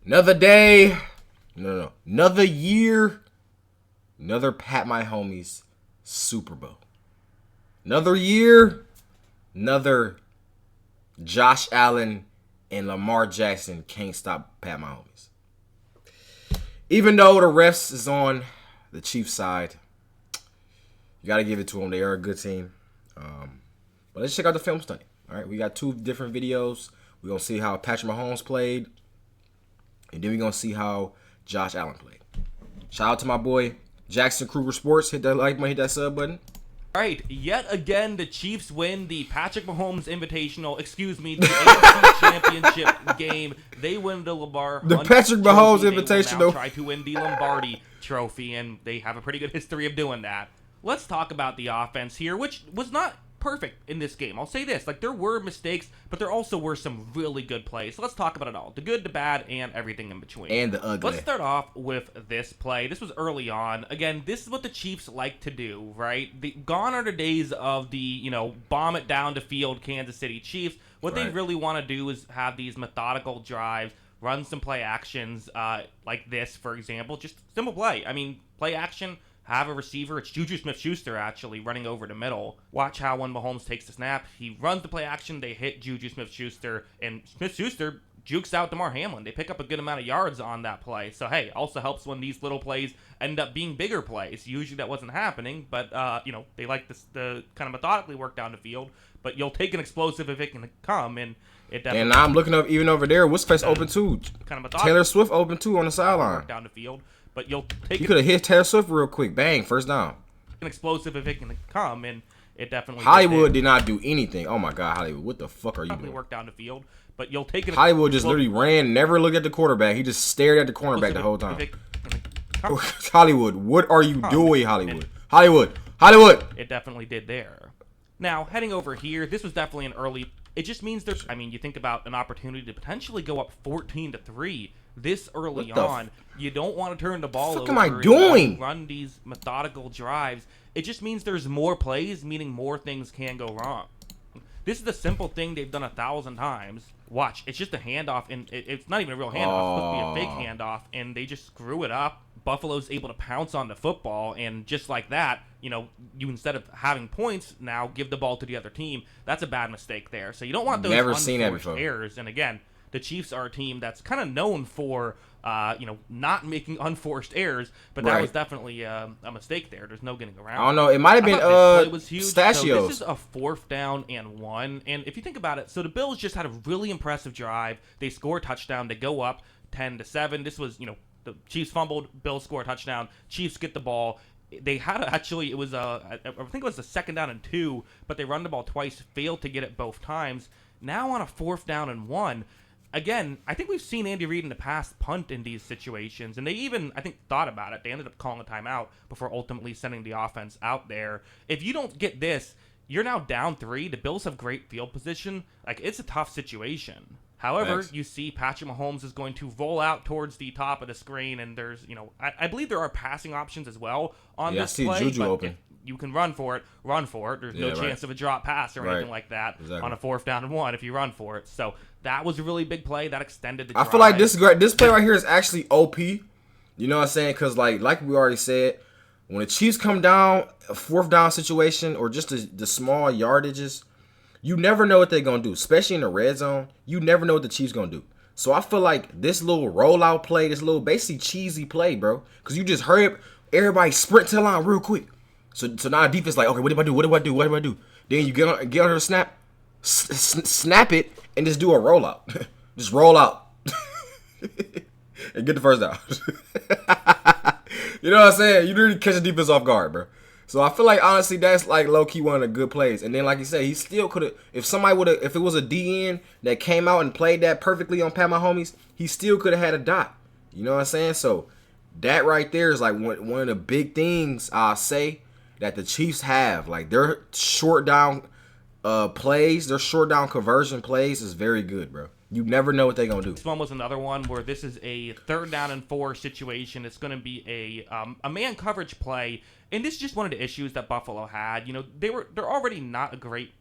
Another day. No. Another year. Another Pat My Homies Super Bowl. Another year. Another Josh Allen and Lamar Jackson can't stop Pat My Homies. Even though the refs is on the Chiefs side, you got to give it to them. They are a good team. But let's check out the film study. All right, we got two different videos. We're going to see how Patrick Mahomes played. And then we're going to see how Josh Allen played. Shout out to my boy, Jackson Kruger Sports. Hit that like button, hit that sub button. All right, yet again, the Chiefs win the Patrick Mahomes Invitational, the AFC Championship game. They win the Patrick Mahomes Invitational. They will now try to win the Lombardi Trophy, and they have a pretty good history of doing that. Let's talk about the offense here, which was not perfect in this game. I'll say this, there were mistakes, but there also were some really good plays. So let's talk about it all. The good, the bad, and everything in between. And the ugly. Let's start off with this play. This was early on. Again, this is what the Chiefs like to do, right? Gone are the days of the, bomb it down to field Kansas City Chiefs. What they really want to do is have these methodical drives, run some play actions like this, for example. Just simple play. Play action. Have a receiver. It's Juju Smith-Schuster, actually, running over the middle. Watch how when Mahomes takes the snap, he runs the play action, they hit Juju Smith-Schuster, and Smith-Schuster jukes out DeMar Hamlin. They pick up a good amount of yards on that play. So, hey, also helps when these little plays end up being bigger plays. Usually that wasn't happening, but, they like the kind of methodically work down the field. But you'll take an explosive if it can come, and it definitely... And now I'm looking up, even over there, what's face open too? Kind of Taylor Swift open too on the sideline. Down the field. But you'll take. You could have hit Taylor Swift real quick. Bang, first down. An explosive if it can come, and it definitely. Hollywood did not do anything. Oh my God, Hollywood! What the fuck are you doing? Work down the field, but you'll take it. Hollywood just literally ran, never looked at the quarterback. He just stared at the cornerback the whole time. Hollywood, what are you doing, Hollywood? Hollywood! It definitely did there. Now heading over here, this was definitely an early. It just means there's. You think about an opportunity to potentially go up 14-3. This early on, you don't want to turn the ball over. What am I doing? Run these methodical drives. It just means there's more plays, meaning more things can go wrong. This is a simple thing they've done 1,000 times. Watch, it's just a handoff, and it's not even a real handoff. It's supposed to be a fake handoff, and they just screw it up. Buffalo's able to pounce on the football, and just like that, you instead of having points, now give the ball to the other team. That's a bad mistake there. So you don't want those unforced errors. And again, the Chiefs are a team that's kind of known for, not making unforced errors, but that was definitely a mistake there. There's no getting around. I don't know. It might have been Stachios. So this is a 4th down and 1, and if you think about it, so the Bills just had a really impressive drive. They score a touchdown. They go up 10-7. This was, the Chiefs fumbled. Bills score a touchdown. Chiefs get the ball. They had I think it was a 2nd down and 2, but they run the ball twice, failed to get it both times. Now on a 4th down and 1. Again, I think we've seen Andy Reid in the past punt in these situations, and they even, I think, thought about it. They ended up calling a timeout before ultimately sending the offense out there. If you don't get this, you're now down 3. The Bills have great field position. It's a tough situation. However, you see Patrick Mahomes is going to roll out towards the top of the screen, and there's, I believe there are passing options as well on this play. I see Juju open. You can run for it. There's no chance of a drop pass or anything like that on a 4th down and 1 if you run for it. So that was a really big play. That extended the drive. I feel like this play right here is actually OP. You know what I'm saying? Because, like we already said, when the Chiefs come down, a 4th down situation or just the small yardages, you never know what they're going to do, especially in the red zone. You never know what the Chiefs going to do. So I feel like this little rollout play, this little basically cheesy play, bro, because you just hurry up, everybody sprint to the line real quick. So now the defense like, okay, what do I do? What do I do? What do I do? Then you get on the snap, snap it, and just do a rollout. Just roll out and get the first down. You know what I'm saying? You really catch the defense off guard, bro. So I feel like honestly that's like low key one of the good plays. And then like you said, he still could have. If it was a DN that came out and played that perfectly on Pat Mahomes, he still could have had a dot. You know what I'm saying? So that right there is like one of the big things I'll say that the Chiefs have. Like their short down plays, their short down conversion plays is very good, bro. You never know what they're going to do. This one was another one where this is a 3rd down and 4 situation. It's going to be a man coverage play. And this is just one of the issues that Buffalo had. They're already not a great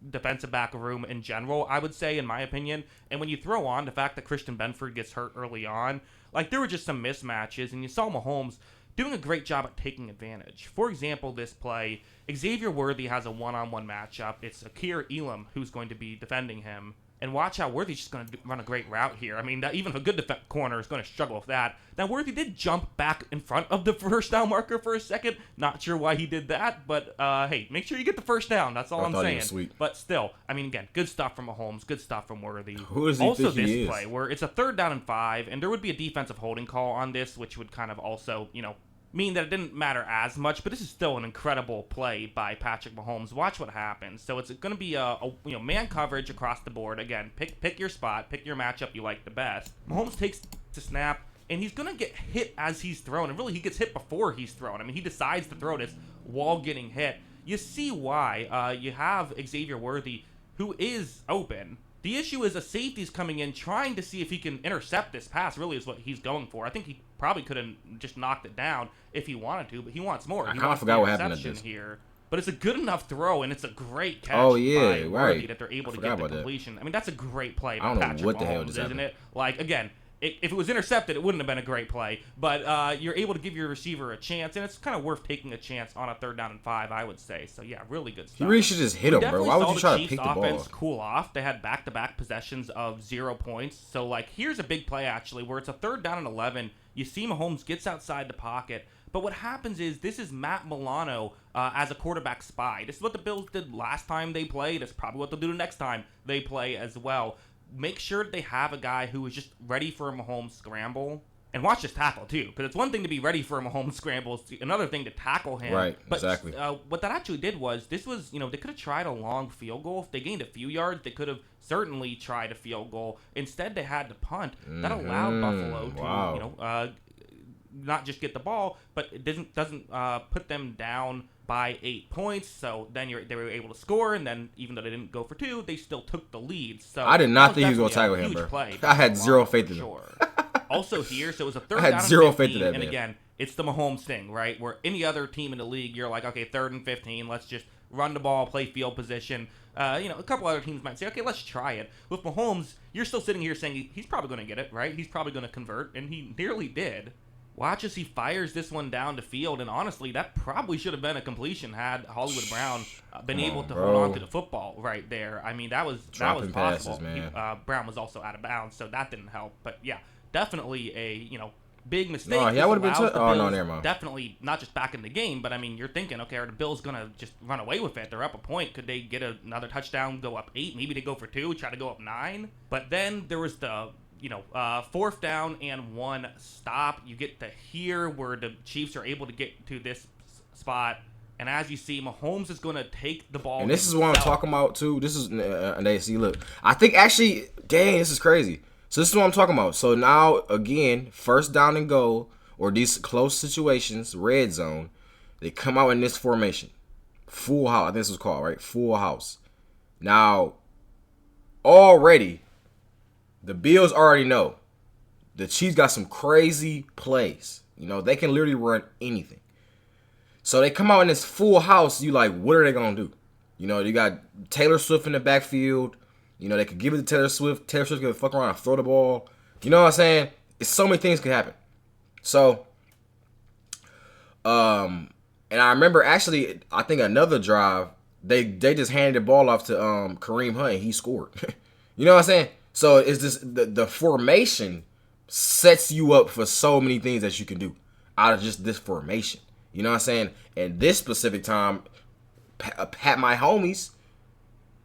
defensive back room in general, I would say, in my opinion. And when you throw on the fact that Christian Benford gets hurt early on, like there were just some mismatches, and you saw Mahomes doing a great job at taking advantage. For example, this play, Xavier Worthy has a one-on-one matchup. It's Akir Elam who's going to be defending him. And watch how Worthy's just going to run a great route here. I mean, even a good corner is going to struggle with that. Now, Worthy did jump back in front of the first down marker for a second. Not sure why he did that, but hey, make sure you get the first down. That's all I'm saying. Sweet. But still, I mean, again, good stuff from Mahomes, good stuff from Worthy. Who does he also, think he this is? play where it's a 3rd down and 5, and there would be a defensive holding call on this, which would kind of also, mean that it didn't matter as much, but this is still an incredible play by Patrick Mahomes. Watch what happens. So it's going to be a man coverage across the board. Again, pick your spot, pick your matchup you like the best. Mahomes takes the snap, and he's going to get hit as he's thrown. And really, he gets hit before he's thrown. I mean, he decides to throw this while getting hit. You see why you have Xavier Worthy, who is open. The issue is a safety's coming in trying to see if he can intercept this pass, really is what he's going for. I think he probably could have just knocked it down if he wanted to, but he wants more. I kind of forgot what happened to this. Here. But it's a good enough throw, and it's a great catch by Worthy that they're able to get the completion. I mean, that's a great play by Patrick what the Mahomes, hell just isn't happened. it? Like, again, if it was intercepted, it wouldn't have been a great play. But you're able to give your receiver a chance, and it's kind of worth taking a chance on a 3rd down and 5, I would say. So, yeah, really good stuff. You really should just hit him, bro. Why would you try to pick the ball? Offense cool off. They had back-to-back possessions of 0 points. So, like, here's a big play, actually, where it's a 3rd down and 11. You see Mahomes gets outside the pocket. But what happens is this is Matt Milano as a quarterback spy. This is what the Bills did last time they played. It's probably what they'll do the next time they play as well. Make sure that they have a guy who is just ready for a Mahomes scramble. And watch this tackle, too. Because it's one thing to be ready for a Mahomes scramble. It's another thing to tackle him. Right, but, exactly. What that actually did was, this was, they could have tried a long field goal. If they gained a few yards, they could have certainly tried a field goal. Instead, they had to punt. That allowed Buffalo to, not just get the ball, but it doesn't put them down by 8 points. So then they were able to score, and then even though they didn't go for 2, they still took the lead. So I did not think he was going to tackle him, bro. I had zero faith in him. Also here, so it was a 3rd down. I had zero faith in that, and man. again, it's the Mahomes thing, right? Where any other team in the league, you're like, okay, 3rd and 15, let's just run the ball, play field position. A couple other teams might say, okay, let's try it. With Mahomes, you're still sitting here saying he's probably going to get it, right? He's probably going to convert, and he nearly did. Watch as he fires this one down the field, and honestly, that probably should have been a completion had Hollywood Brown been able to hold on to the football right there. I mean, that was possible. Passes, man. Brown was also out of bounds, so that didn't help. But yeah, definitely a big mistake. No, yeah, would have been. Never mind. Definitely not just back in the game, but I mean, you're thinking, okay, are the Bills gonna just run away with it? They're up a point. Could they get another touchdown, go up 8? Maybe they go for 2, try to go up 9. But then there was the 4th down and 1 stop. You get to here where the Chiefs are able to get to this spot. And as you see, Mahomes is going to take the ball. And this is what I'm talking about, too. This is, and they see, look, I think actually, dang, this is crazy. So this is what I'm talking about. So now, again, 1st down and goal, or these close situations, red zone, they come out in this formation. Full house. I think this was called, right? Full house. Now, already, the Bills already know the Chiefs got some crazy plays. They can literally run anything. So they come out in this full house. You like, what are they going to do? You got Taylor Swift in the backfield. They could give it to Taylor Swift. Taylor Swift could fuck around and throw the ball. You know what I'm saying? It's so many things could happen. So, and I remember actually, I think another drive, they just handed the ball off to Kareem Hunt and he scored. You know what I'm saying? So it's just the formation sets you up for so many things that you can do out of just this formation. You know what I'm saying? And this specific time, Pat my homies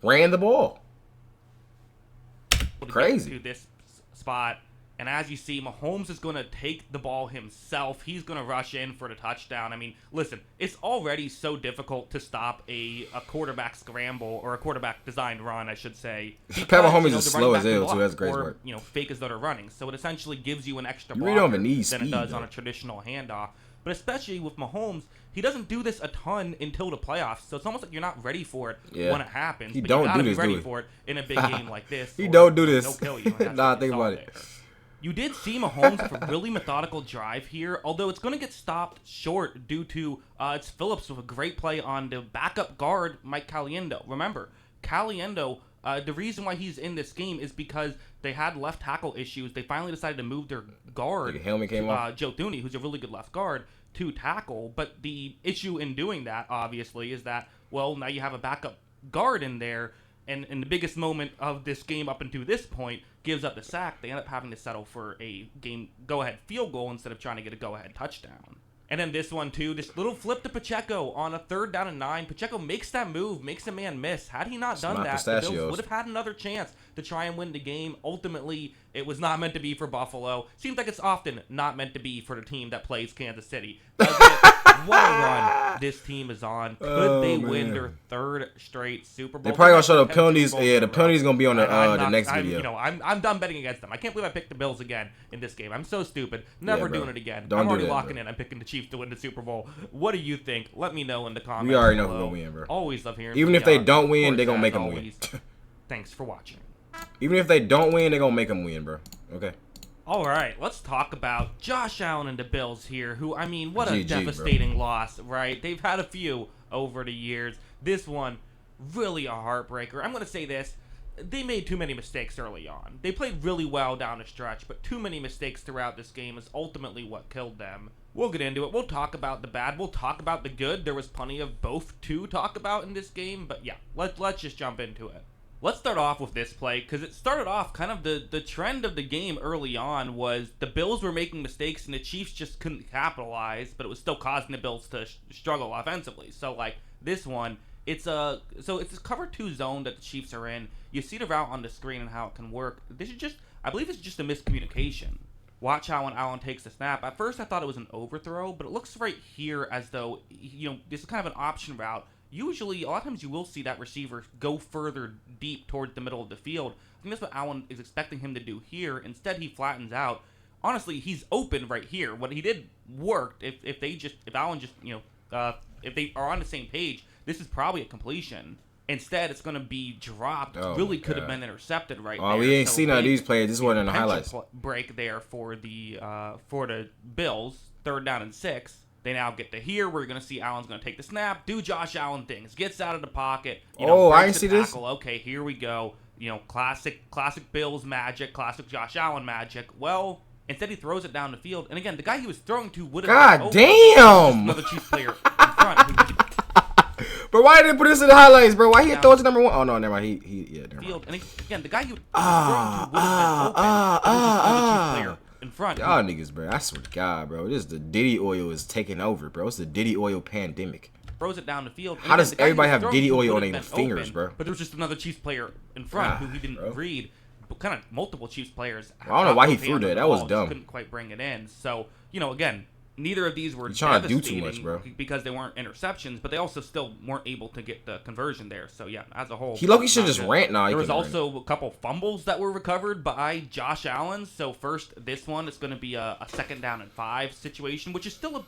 ran the ball. Crazy. To this spot, and as you see, Mahomes is going to take the ball himself. He's going to rush in for the touchdown. I mean, listen, it's already so difficult to stop a quarterback scramble or a quarterback designed run, I should say. Pat Mahomes is slow as hell too. That's great work. Fake as though they're running. So it essentially gives you an extra blocker than speed, it does on a traditional handoff. But especially with Mahomes, he doesn't do this a ton until the playoffs. So it's almost like you're not ready for it when it happens. Don't you gotta do this, be ready for it in a big game like this. Don't do this. They'll kill you. Nah, think about it. You did see Mahomes with a really methodical drive here, although it's going to get stopped short due to it's Phillips with a great play on the backup guard, Mike Caliendo. Remember, Caliendo, the reason why he's in this game is because they had left tackle issues. They finally decided to move their guard, helmet came off. Joe Thuney, who's a really good left guard, to tackle. But the issue in doing that, obviously, is that, well, now you have a backup guard in there, and in the biggest moment of this game up until this point, gives up the sack. They end up having to settle for a game go-ahead field goal instead of trying to get a go-ahead touchdown. And then this one, too, this little flip to Pacheco on a 3rd down and 9. Pacheco makes that move, makes a man miss. Had he not done that, the Bills would have had another chance to try and win the game. Ultimately, it was not meant to be for Buffalo. Seems like it's often not meant to be for the team that plays Kansas City. What a run this team is on. Could they win their 3rd straight Super Bowl? They probably gonna show the penalties. Yeah, the penalties gonna be on the next video. I'm done betting against them. I can't believe I picked the Bills again in this game. I'm so stupid. Never doing it again. I'm already locking in. I'm picking the Chiefs to win the Super Bowl. What do you think? Let me know in the comments. We already know who's gonna win, bro. Always love hearing. Even if they don't win, they're gonna make them win. Thanks for watching. Even if they don't win, they're gonna make them win, bro. Okay. All right, let's talk about Josh Allen and the Bills here, who, I mean, what a GG, devastating loss, right? They've had a few over the years. This one, really a heartbreaker. I'm going to say this. They made too many mistakes early on. They played really well down the stretch, but too many mistakes throughout this game is ultimately what killed them. We'll get into it. We'll talk about the bad. We'll talk about the good. There was plenty of both to talk about in this game, but yeah, let's just jump into it. Let's start off with this play, because it started off kind of the trend of the game early on was the Bills were making mistakes and the Chiefs just couldn't capitalize, but it was still causing the Bills to struggle offensively. So, like, this one, it's a cover 2 zone that the Chiefs are in. You see the route on the screen and how it can work. This is just, I believe it's just a miscommunication. Watch how when Allen takes the snap. At first, I thought it was an overthrow, but it looks right here as though, this is kind of an option route. Usually, a lot of times you will see that receiver go further deep towards the middle of the field. I think that's what Allen is expecting him to do here. Instead, he flattens out. Honestly, he's open right here. What he did worked. If Allen just, if they are on the same page, this is probably a completion. Instead, it's going to be dropped. Really could have been intercepted right there. Oh, we ain't seen none of these plays. This wasn't in the highlights. Break there for the Bills. 3rd down and 6. They now get to here. We're going to see Allen's going to take the snap, do Josh Allen things, gets out of the pocket. I didn't see this. Okay, here we go. Classic Bills magic, classic Josh Allen magic. Well, instead he throws it down the field. And again, the guy he was throwing to would have God damn! Another Chiefs player in front. But why did they put this in the highlights, bro? Why he throw it to number 1? Oh, no, never mind. Never mind. Field. And again, the guy he was throwing to would have been open. Another Chiefs player in front. Y'all niggas, bro. I swear to God, bro. This is the Diddy oil is taking over, bro. It's the Diddy oil pandemic. Throws it down the field. How does everybody have Diddy oil on their fingers, bro? But there was just another Chiefs player in front who he didn't read. But kind of multiple Chiefs players. I don't know why he threw that. That was dumb. Couldn't quite bring it in. So, again, neither of these were trying to do devastating too much, bro. Because they weren't interceptions, but they also still weren't able to get the conversion there. So, yeah, as a whole. He low-key should just rant now. There was also a couple fumbles that were recovered by Josh Allen. So, first, this one is going to be a 2nd down and 5 situation, which is still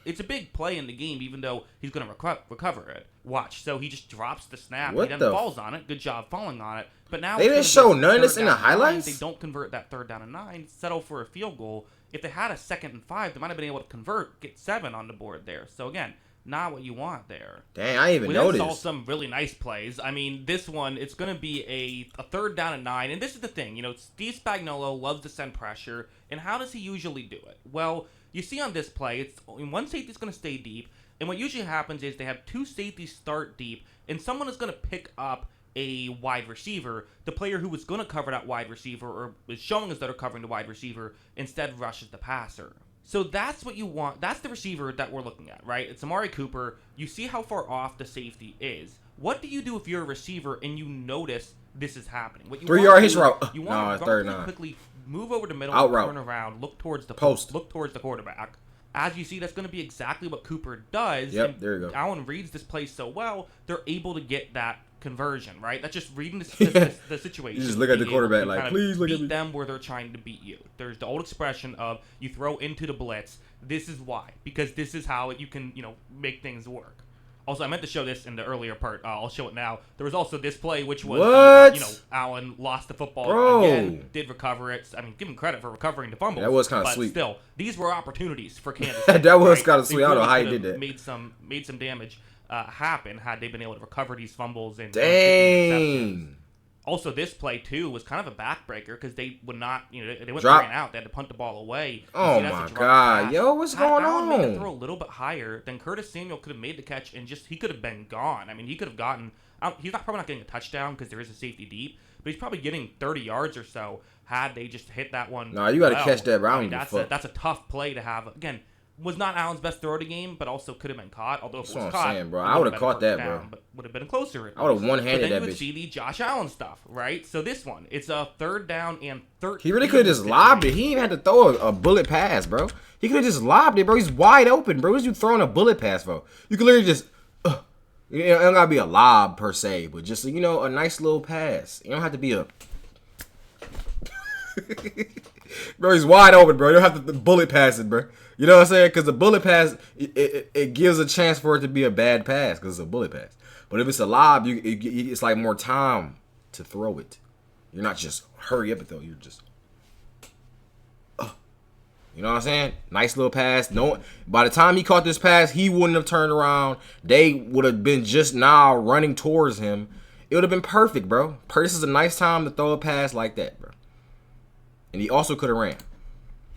it's a big play in the game, even though he's going to recover it. Watch. So, he just drops the snap. He then falls on it. Good job falling on it. But now they didn't show none of this in the highlights? They don't convert that 3rd down and 9, settle for a field goal. If they had a 2nd and 5, they might have been able to convert, get 7 on the board there. So, again, not what you want there. Dang, I didn't even notice. We saw some really nice plays. I mean, this one, it's going to be a 3rd down and 9. And this is the thing. Steve Spagnuolo loves to send pressure. And how does he usually do it? Well, you see on this play, one safety's going to stay deep. And what usually happens is they have 2 safeties start deep. And someone is going to pick up a wide receiver. The player who was going to cover that wide receiver or is showing us that are covering the wide receiver instead rushes the passer. So that's what you want. That's the receiver that we're looking at, right? It's Amari Cooper. You see how far off the safety is. What do you do if you're a receiver and you notice this is happening? What you 3-yard hitch route. You want to quickly move over the middle, turn around, look towards the post, look towards the quarterback. As you see, that's going to be exactly what Cooper does. Yep, there you go. Allen reads this play so well, they're able to get that conversion, right? That's just reading the situation. You just look at the quarterback like, please look at me. Beat them where they're trying to beat you. There's the old expression of you throw into the blitz. This is why. Because this is how you can, make things work. Also, I meant to show this in the earlier part. I'll show it now. There was also this play, which was, What? Allen lost the football Bro. again, did recover it. I mean, give him credit for recovering the fumbles. That was kinda but sweet. Still, these were opportunities for Kansas City. That was right? kinda They sweet. I don't know how he could've did that. Made some damage happen had they been able to recover these fumbles and Dang. Also, this play too was kind of a backbreaker because they would not, they went Drop. 3 and out. They had to punt the ball away. You Oh see, that's a my drop God, pass. yo, what's Had going Allen made the on? throw a little bit higher, then Curtis Samuel could have made the catch and he could have been gone. I mean, he could have gotten. He's probably not getting a touchdown because there is a safety deep, but he's probably getting 30 yards or so had they just hit that one. Nah, you got to catch that, bro. I don't give a fuck. That's a tough play to have. Again, was not Allen's best throw of the game, but also could have been caught. Although if That's it was what I'm caught, saying, bro. it I would've would've been a caught that, first bro. down, but would have been closer. I would've one-handed But then that you would bitch. see the Josh Allen stuff, right? So this one, it's a 3rd down and 13. He really could have just lobbed it. He even had to throw a bullet pass, bro. He could have just lobbed it, bro. He's wide open, bro. What are you throwing a bullet pass for? You could literally just, it don't gotta be a lob per se, but just a nice little pass. You don't have to be a. Bro, he's wide open, bro. You don't have to bullet pass it, bro. You know what I'm saying? Because the bullet pass, it gives a chance for it to be a bad pass because it's a bullet pass. But if it's a lob, it's like more time to throw it. You're not just hurry up and throw. You're just, you know what I'm saying? Nice little pass. No, by the time he caught this pass, he wouldn't have turned around. They would have been just now running towards him. It would have been perfect, bro. This is a nice time to throw a pass like that, bro. And he also could have ran.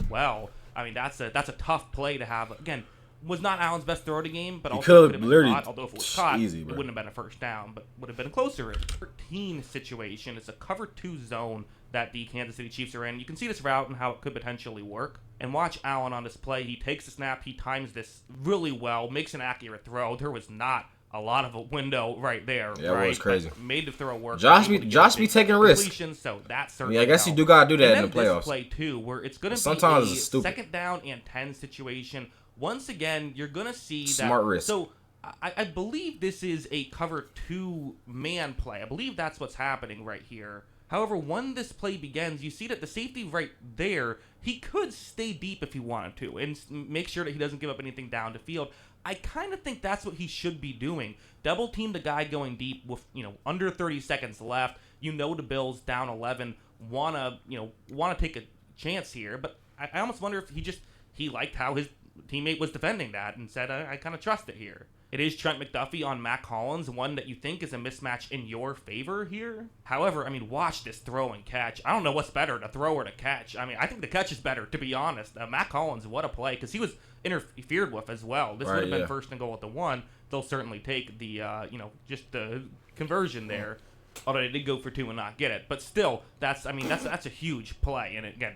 Well, I mean, that's a tough play to have. Again, was not Allen's best throw of the game, but He also could've could have been literally- caught. Although if it was caught, easy, it bro. wouldn't have been a first down, but would have been closer. 13 situation. It's a cover 2 zone that the Kansas City Chiefs are in. You can see this route and how it could potentially work. And watch Allen on this play. He takes the snap. He times this really well, makes an accurate throw. There was not a lot of a window right there. Yeah, it was crazy. But made the throw work. Josh Able to be get taking risks. completion, so that I certainly mean, I guess you helped. do gotta do that And in the then playoffs. this play too, where it's going to Sometimes be a it's stupid. 2nd down and 10 situation. Once again, you're going to see Smart that. risk. So I believe this is a cover 2 man play. I believe that's what's happening right here. However, when this play begins, you see that the safety right there, he could stay deep if he wanted to and make sure that he doesn't give up anything down the field. I kind of think that's what he should be doing. Double team the guy going deep with, under 30 seconds left. The Bills down 11 wanna take a chance here, but I almost wonder if he liked how his teammate was defending that and said, I kind of trust it here. It is Trent McDuffie on Mac Hollins, one that you think is a mismatch in your favor here. However, I mean, watch this throw and catch. I don't know what's better, to throw or to catch. I mean, I think the catch is better, to be honest. Mac Hollins, what a play, because he was interfered with as well. This would have been 1st and goal at the 1. They'll certainly take the, just the conversion there. Although they did go for 2 and not get it, but still, that's a huge play. And again,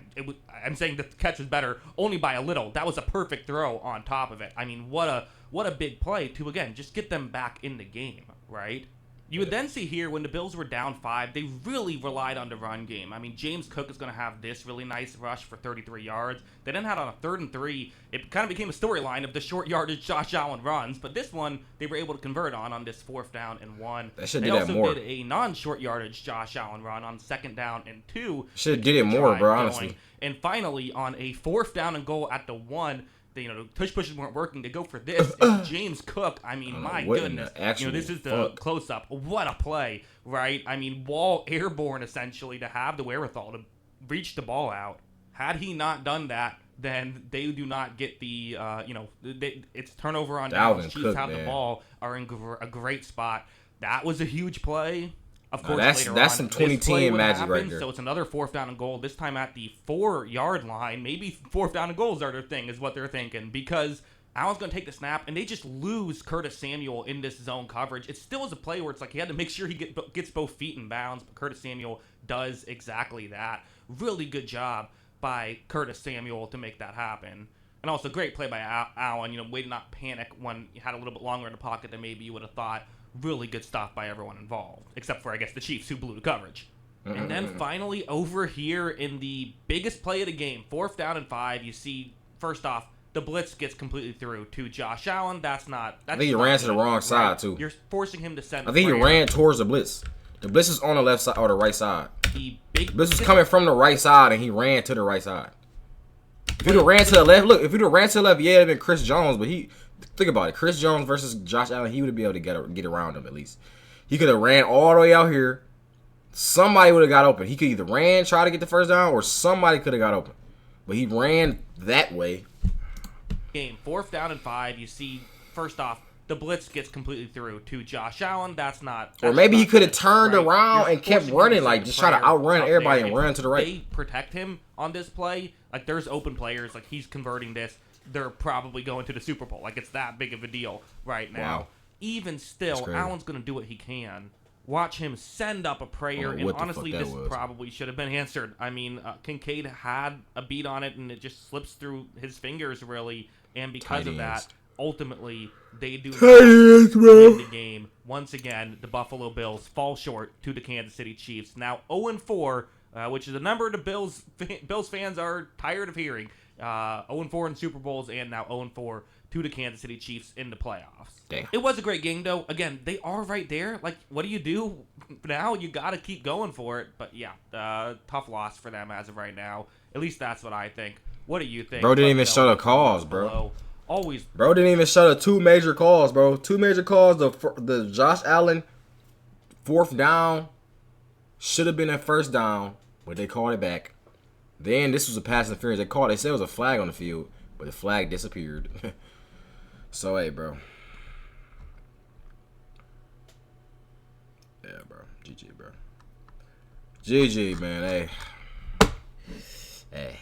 I'm saying the catch was better only by a little. That was a perfect throw on top of it. I mean, what a big play to again just get them back in the game, right? You would then see here when the Bills were down 5, they really relied on the run game. I mean, James Cook is going to have this really nice rush for 33 yards. They then had on a 3rd and 3. It kind of became a storyline of the short yardage Josh Allen runs, but this one they were able to convert on this 4th down and 1. They should They do that also more. did a non-short yardage Josh Allen run on 2nd down and 2. Should have did it more, bro, honestly. And finally, on a 4th down and goal at the 1, the tush pushes weren't working. They go for this. And James Cook, I mean, my goodness. This is the close-up. What a play, right? I mean, Wall airborne, essentially, to have the wherewithal to reach the ball out. Had he not done that, then they do not get the, it's turnover on downs. Chiefs have the ball, are in a great spot. That was a huge play. Of course, that's some 2010 magic right there. So it's another 4th down and goal, this time at the 4-yard line. Maybe 4th down and goals are their thing, is what they're thinking, because Allen's going to take the snap, and they just lose Curtis Samuel in this zone coverage. It still is a play where it's like he had to make sure he gets both feet in bounds, but Curtis Samuel does exactly that. Really good job by Curtis Samuel to make that happen. And also, great play by Allen, way to not panic when you had a little bit longer in the pocket than maybe you would have thought. Really good stuff by everyone involved, except for, I guess, the Chiefs, who blew the coverage. And then finally, over here in the biggest play of the game, 4th down and 5, you see, first off, the blitz gets completely through to Josh Allen. I think he ran to the wrong side, too. You're forcing him to send I think he ran towards the blitz. The blitz is on the left side or the right side. The blitz was coming from the right side, and he ran to the right side. If he'd have ran to the left, if he'd have ran to the left, yeah, it'd been Chris Jones, but think about it. Chris Jones versus Josh Allen, he would be able to get around him at least. He could have ran all the way out here. Somebody would have got open. He could either try to get the first down, or somebody could have got open. But he ran that way. Game 4th down and 5. You see, first off, the blitz gets completely through to Josh Allen. That's or maybe he could have turned right? around and kept running, like just try to outrun everybody and run to the right. They protect him on this play. Like there's open players. Like he's converting this. They're probably going to the Super Bowl. Like it's that big of a deal right now. Wow. Even still, Allen's going to do what he can. Watch him send up a prayer, and honestly, this probably should have been answered. I mean, Kincaid had a beat on it, and it just slips through his fingers, really. And because of that, ultimately, they do not win the game. Once again, the Buffalo Bills fall short to the Kansas City Chiefs. Now 0-4, which is a number the Bills fans are tired of hearing. 0-4 in Super Bowls, and now 0-4 to the Kansas City Chiefs in the playoffs. Damn. It was a great game, though. Again, they are right there. Like, what do you do now? You got to keep going for it. But, yeah, tough loss for them as of right now. At least that's what I think. What do you think? Bro didn't even show the calls, bro. Always. Bro didn't even show the 2 major calls, bro. 2 major calls. The Josh Allen 4th down should have been a 1st down, but they called it back. Then this was a pass interference. They said it was a flag on the field, but the flag disappeared. So, hey, bro. Yeah, bro. GG, bro. GG, man. Hey. Hey.